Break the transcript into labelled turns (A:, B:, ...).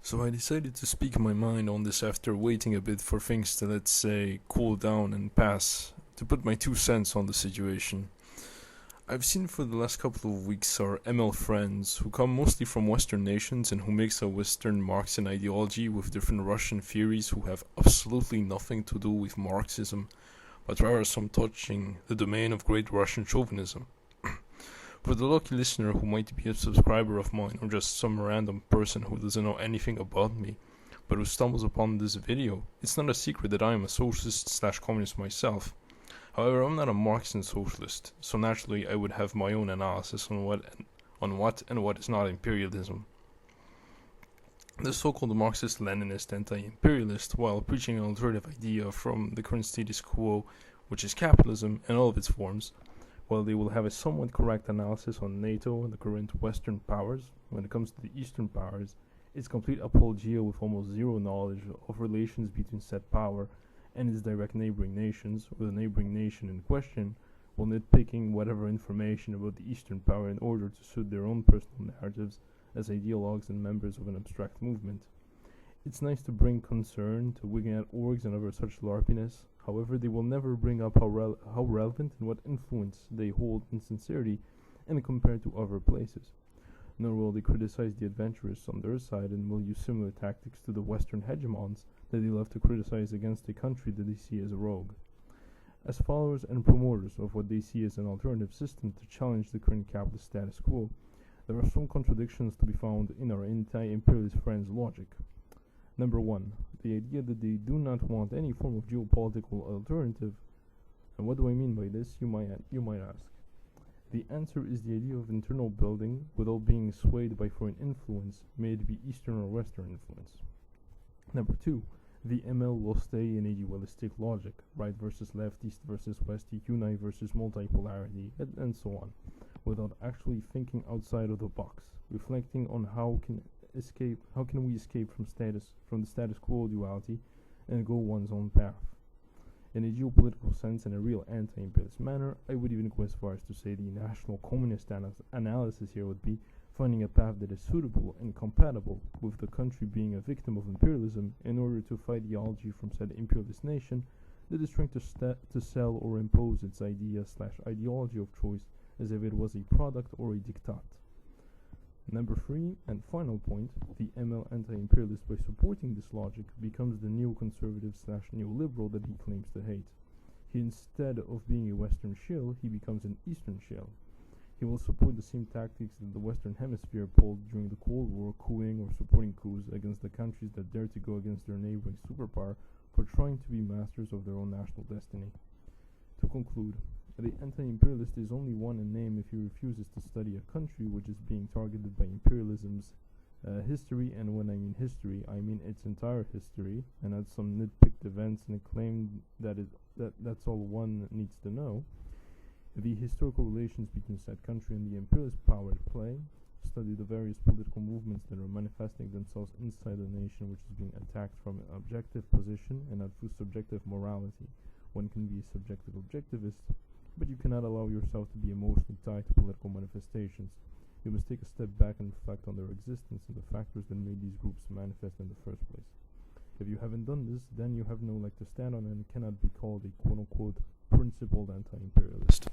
A: So I decided to speak my mind on this after waiting a bit for things to, let's say, cool down and pass, to put my 2 cents on the situation. I've seen for the last couple of weeks our ML friends, who come mostly from Western nations and who mix a Western Marxian ideology with different Russian theories who have absolutely nothing to do with Marxism, but rather some touching the domain of great Russian chauvinism. For the lucky listener who might be a subscriber of mine or just some random person who doesn't know anything about me, but who stumbles upon this video, it's not a secret that I am a socialist/communist myself. However, I'm not a Marxian socialist, so naturally I would have my own analysis on what and what is not imperialism. The so-called Marxist-Leninist anti-imperialist, while preaching an alternative idea from the current status quo, which is capitalism in all of its forms, while they will have a somewhat correct analysis on NATO and the current Western powers, when it comes to the Eastern powers, its complete apologia with almost zero knowledge of relations between said power and its direct neighboring nations, or the neighboring nation in question, while nitpicking whatever information about the Eastern power in order to suit their own personal narratives as ideologues and members of an abstract movement. It's nice to bring concern to wigging at orgs and other such larpiness. However, they will never bring up how relevant and what influence they hold in sincerity and compared to other places. Nor will they criticize the adventurers on their side and will use similar tactics to the Western hegemons that they love to criticize against a country that they see as a rogue. As followers and promoters of what they see as an alternative system to challenge the current capitalist status quo, there are some contradictions to be found in our anti-imperialist friends' logic. Number 1. The idea that they do not want any form of geopolitical alternative. And what do I mean by this, you might ask? The answer is the idea of internal building without being swayed by foreign influence, may it be Eastern or Western influence. Number 2. The ML will stay in a dualistic logic, right versus left, east versus west, unite versus multipolarity, and so on, without actually thinking outside of the box, reflecting on how can we escape from the status quo duality and go one's own path. In a geopolitical sense and a real anti-imperialist manner, I would even go as far as to say the national communist analysis here would be finding a path that is suitable and compatible with the country being a victim of imperialism in order to fight ideology from said imperialist nation that is trying to sell or impose its idea/ideology of choice as if it was a product or a diktat. Number 3, and final point, the ML anti-imperialist, by supporting this logic, becomes the neoconservative/neoliberal that he claims to hate. Instead of being a Western shill, he becomes an Eastern shill. He will support the same tactics that the Western Hemisphere pulled during the Cold War, cooing or supporting coups against the countries that dare to go against their neighboring superpower for trying to be masters of their own national destiny. To conclude, the anti-imperialist is only one in name if he refuses to study a country which is being targeted by imperialism's history, and when I mean history, I mean its entire history, and not some nitpicked events and claim that's all one needs to know. The historical relations between said country and the imperialist power at play, study the various political movements that are manifesting themselves inside the nation which is being attacked from an objective position and not through subjective morality. One can be a subjective objectivist, but you cannot allow yourself to be emotionally tied to political manifestations. You must take a step back and reflect on their existence and the factors that made these groups manifest in the first place. If you haven't done this, then you have no leg to stand on and cannot be called a quote-unquote principled anti-imperialist.